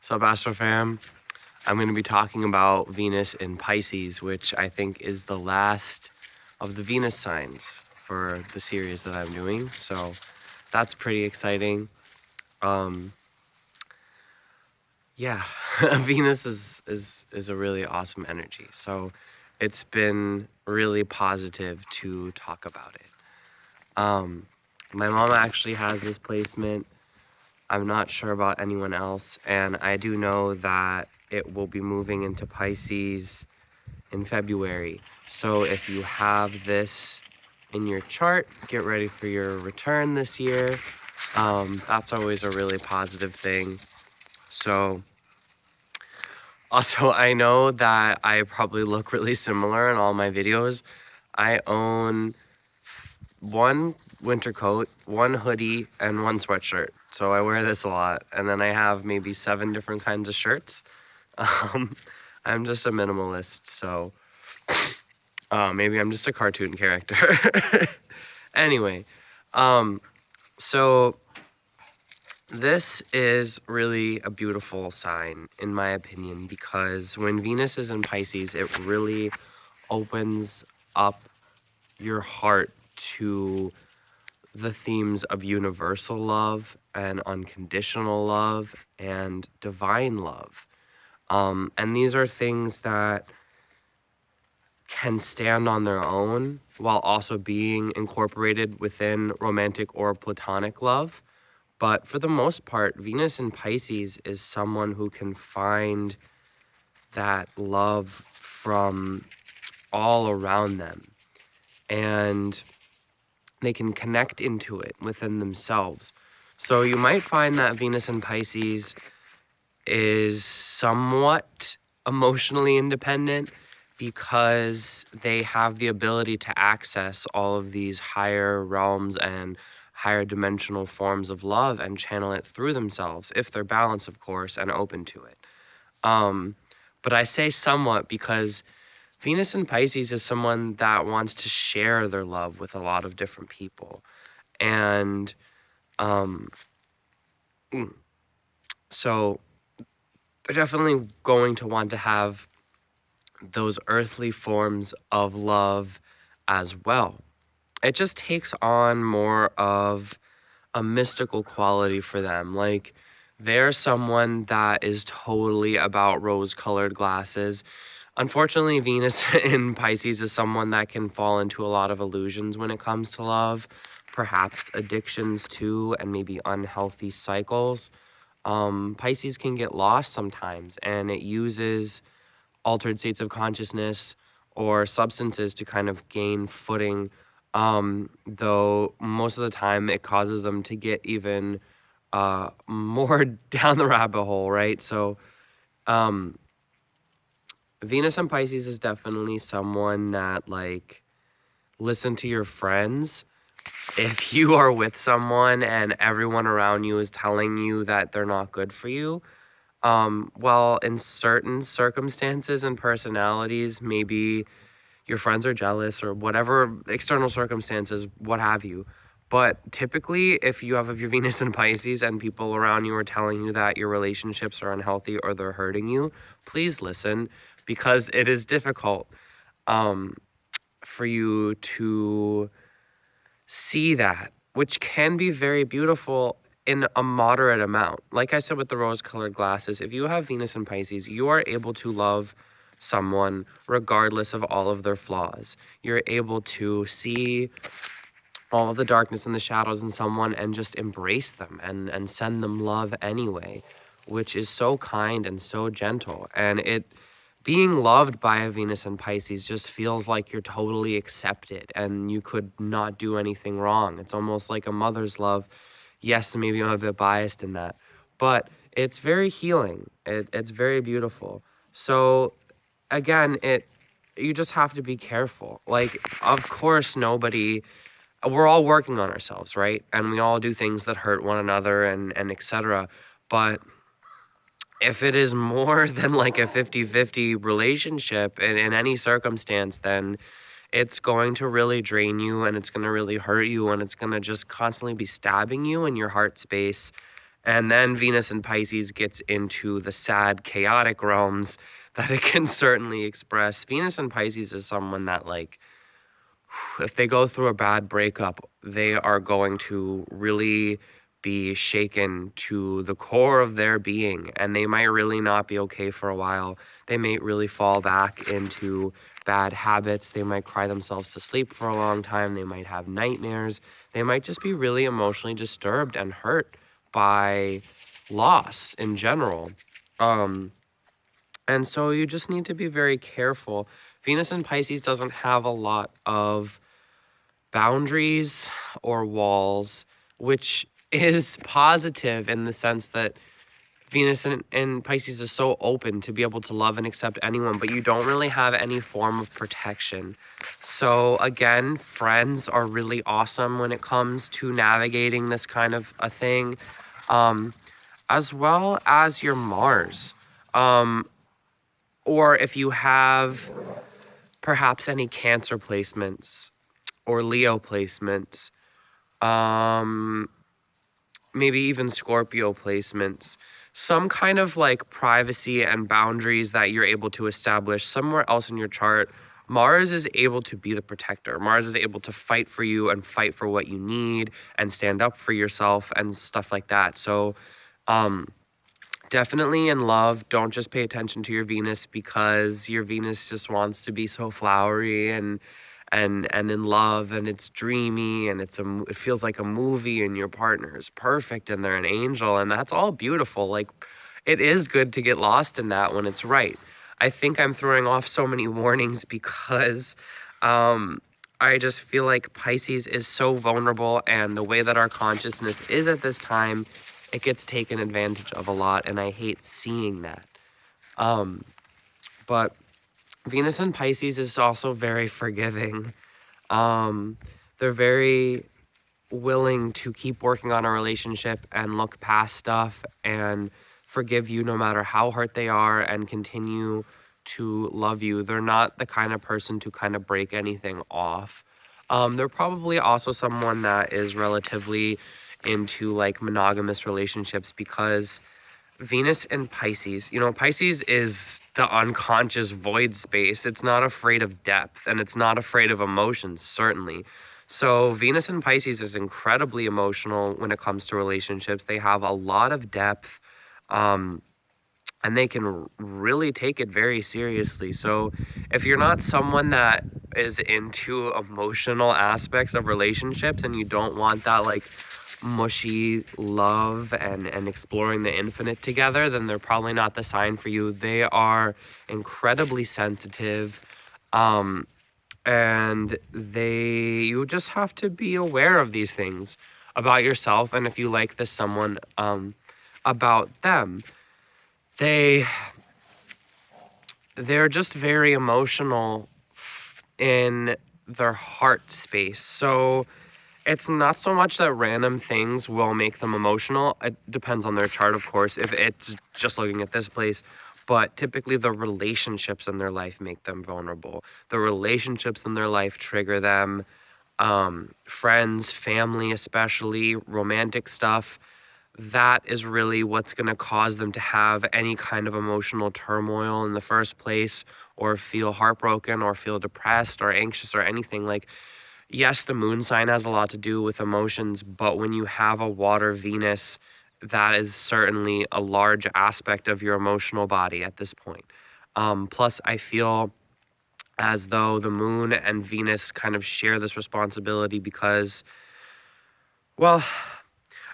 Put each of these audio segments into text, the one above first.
Sup, Astro fam? I'm going to be talking about Venus in Pisces, which I think is the last of the Venus signs for the series that I'm doing. So that's pretty exciting. Yeah, Venus is a really awesome energy. So it's been really positive to talk about it. My mom actually has this placement. I'm not sure about anyone else, and I do know that it will be moving into Pisces in February. So if you have this in your chart, get ready for your return this year. That's always a really positive thing. So also, I know that I probably look really similar in all my videos. I own one winter coat, one hoodie, and one sweatshirt. So I wear this a lot. And then I have maybe 7 different kinds of shirts. I'm just a minimalist, so maybe I'm just a cartoon character. Anyway, so this is really a beautiful sign, in my opinion, because when Venus is in Pisces, it really opens up your heart to the themes of universal love and unconditional love and divine love. And these are things that can stand on their own while also being incorporated within romantic or platonic love. But for the most part, Venus in Pisces is someone who can find that love from all around them. And they can connect into it within themselves. So you might find that Venus in Pisces is somewhat emotionally independent because they have the ability to access all of these higher realms and higher dimensional forms of love and channel it through themselves, if they're balanced, of course, and open to it. But I say somewhat because Venus in Pisces is someone that wants to share their love with a lot of different people. And so they're definitely going to want to have those earthly forms of love as well. It just takes on more of a mystical quality for them. Like, they're someone that is totally about rose-colored glasses. Unfortunately, Venus in Pisces is someone that can fall into a lot of illusions when it comes to love, perhaps addictions too, and maybe unhealthy cycles. Pisces can get lost sometimes, and it uses altered states of consciousness or substances to kind of gain footing, though most of the time it causes them to get even more down the rabbit hole, right? So Venus and Pisces is definitely someone that, like, listen to your friends. If you are with someone and everyone around you is telling you that they're not good for you, well, in certain circumstances and personalities, maybe your friends are jealous or whatever external circumstances, what have you. But typically, if you have your Venus in Pisces and people around you are telling you that your relationships are unhealthy or they're hurting you, please listen, because it is difficult for you to see that, which can be very beautiful in a moderate amount. Like I said with the rose-colored glasses, if you have Venus in Pisces, you are able to love someone regardless of all of their flaws. You're able to see all of the darkness and the shadows in someone and just embrace them and send them love anyway, which is so kind and so gentle. And being loved by a Venus in Pisces just feels like you're totally accepted and you could not do anything wrong. It's almost like a mother's love. Yes, maybe I'm a bit biased in that, but it's very healing. It's very beautiful. So again, you just have to be careful. Like, of course, we're all working on ourselves, right? And we all do things that hurt one another and etc. But if it is more than like a 50-50 relationship in any circumstance, then it's going to really drain you and it's going to really hurt you and it's going to just constantly be stabbing you in your heart space And then Venus in Pisces gets into the sad, chaotic realms that it can certainly express. Venus in Pisces is someone that, like, if they go through a bad breakup, they are going to really be shaken to the core of their being, and they might really not be okay for a while. They may really fall back into bad habits. They might cry themselves to sleep for a long time. They might have nightmares. They might just be really emotionally disturbed and hurt by loss in general. And so you just need to be very careful. Venus in Pisces doesn't have a lot of boundaries or walls, which is positive in the sense that Venus in Pisces is so open to be able to love and accept anyone, but you don't really have any form of protection. So again, friends are really awesome when it comes to navigating this kind of a thing, as well as your Mars. Or if you have perhaps any Cancer placements or Leo placements, maybe even Scorpio placements, some kind of like privacy and boundaries that you're able to establish somewhere else in your chart. Mars is able to be the protector. Mars is able to fight for you and fight for what you need and stand up for yourself and stuff like that. So, definitely in love, don't just pay attention to your Venus because your Venus just wants to be so flowery and in love, and it's dreamy, and it feels like a movie, and your partner is perfect and they're an angel, and that's all beautiful. Like, it is good to get lost in that when it's right. I think I'm throwing off so many warnings because I just feel like Pisces is so vulnerable, and the way that our consciousness is at this time, it gets taken advantage of a lot, and I hate seeing that. But Venus in Pisces is also very forgiving. They're very willing to keep working on a relationship and look past stuff and forgive you no matter how hurt they are and continue to love you. They're not the kind of person to kind of break anything off. They're probably also someone that is relatively into like monogamous relationships because Venus and Pisces, Pisces is the unconscious void space. It's not afraid of depth, and it's not afraid of emotions, certainly. So Venus and Pisces is incredibly emotional when it comes to relationships. They have a lot of depth, and they can really take it very seriously. So if you're not someone that is into emotional aspects of relationships and you don't want that like mushy love and exploring the infinite together, then they're probably not the sign for you. They are incredibly sensitive, and you just have to be aware of these things about yourself, and if you like this someone, about them. They're just very emotional in their heart space. So it's not so much that random things will make them emotional. It depends on their chart, of course, if it's just looking at this place. But typically the relationships in their life make them vulnerable. The relationships in their life trigger them. Friends, family especially, romantic stuff. That is really what's going to cause them to have any kind of emotional turmoil in the first place, or feel heartbroken, or feel depressed, or anxious, or anything. Like, yes, the moon sign has a lot to do with emotions, but when you have a water Venus, that is certainly a large aspect of your emotional body at this point. Plus, I feel as though the moon and Venus kind of share this responsibility because, well,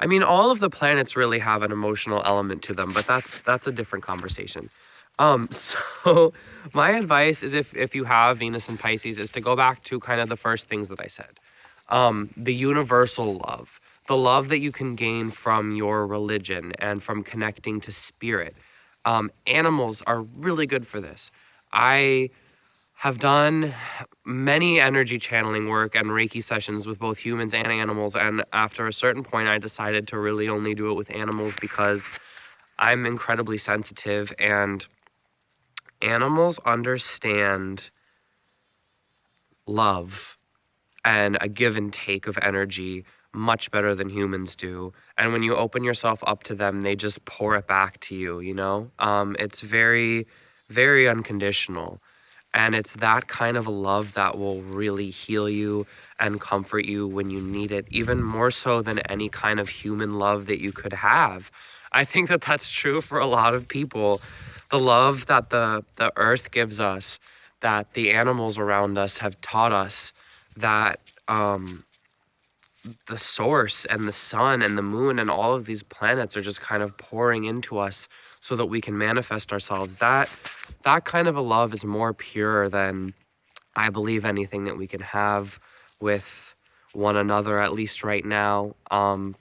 I mean, all of the planets really have an emotional element to them, but that's a different conversation. So my advice is if you have Venus and Pisces is to go back to kind of the first things that I said. The universal love, the love that you can gain from your religion and from connecting to spirit. Animals are really good for this. I have done many energy channeling work and Reiki sessions with both humans and animals. And after a certain point, I decided to really only do it with animals because I'm incredibly sensitive, and animals understand love and a give and take of energy much better than humans do. And when you open yourself up to them, they just pour it back to you, you know? It's very, very unconditional. And it's that kind of a love that will really heal you and comfort you when you need it, even more so than any kind of human love that you could have. I think that that's true for a lot of people. The love that the earth gives us, that the animals around us have taught us, that the source and the sun and the moon and all of these planets are just kind of pouring into us so that we can manifest ourselves. That kind of a love is more pure than, I believe, anything that we can have with one another, at least right now.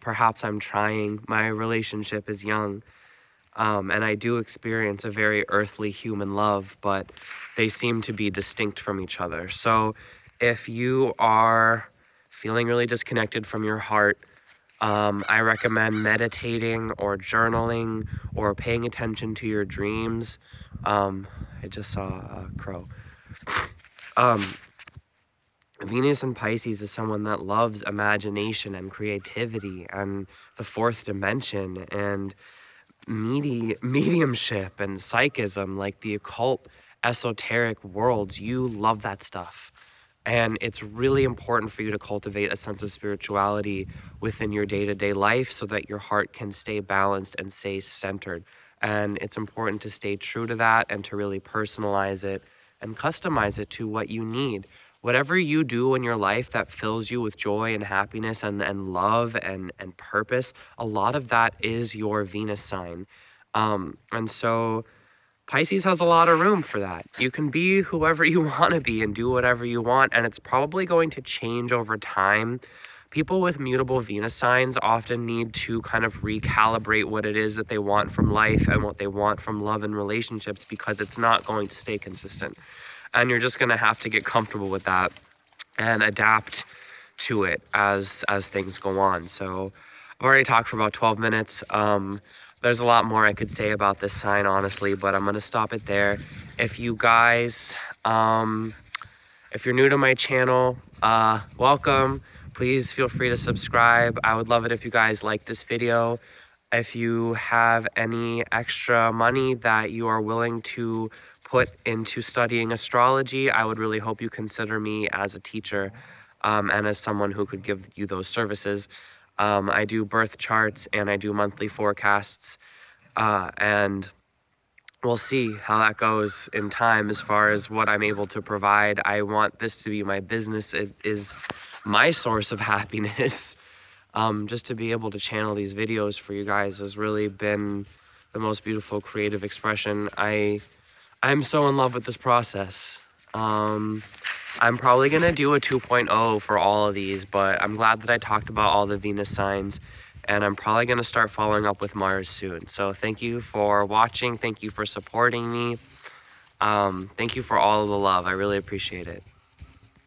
Perhaps I'm trying. My relationship is young. And I do experience a very earthly human love, but they seem to be distinct from each other. So if you are feeling really disconnected from your heart, I recommend meditating or journaling or paying attention to your dreams. I just saw a crow. Um, Venus in Pisces is someone that loves imagination and creativity and the fourth dimension and mediumship and psychism, like the occult, esoteric worlds. You love that stuff. And it's really important for you to cultivate a sense of spirituality within your day-to-day life so that your heart can stay balanced and stay centered. And it's important to stay true to that and to really personalize it and customize it to what you need. Whatever you do in your life that fills you with joy and happiness and love and purpose, a lot of that is your Venus sign. And so Pisces has a lot of room for that. You can be whoever you want to be and do whatever you want, and it's probably going to change over time. People with mutable Venus signs often need to kind of recalibrate what it is that they want from life and what they want from love and relationships, because it's not going to stay consistent. And you're just going to have to get comfortable with that and adapt to it as things go on. So I've already talked for about 12 minutes. There's a lot more I could say about this sign, honestly, but I'm going to stop it there. If you guys, if you're new to my channel, welcome. Please feel free to subscribe. I would love it if you guys like this video. If you have any extra money that you are willing to put into studying astrology, I would really hope you consider me as a teacher and as someone who could give you those services. I do birth charts and I do monthly forecasts, and we'll see how that goes in time as far as what I'm able to provide. I want this to be my business. It is my source of happiness. Just to be able to channel these videos for you guys has really been the most beautiful creative expression. I'm so in love with this process. I'm probably going to do a 2.0 for all of these, but I'm glad that I talked about all the Venus signs, and I'm probably going to start following up with Mars soon. So thank you for watching. Thank you for supporting me. Thank you for all of the love. I really appreciate it.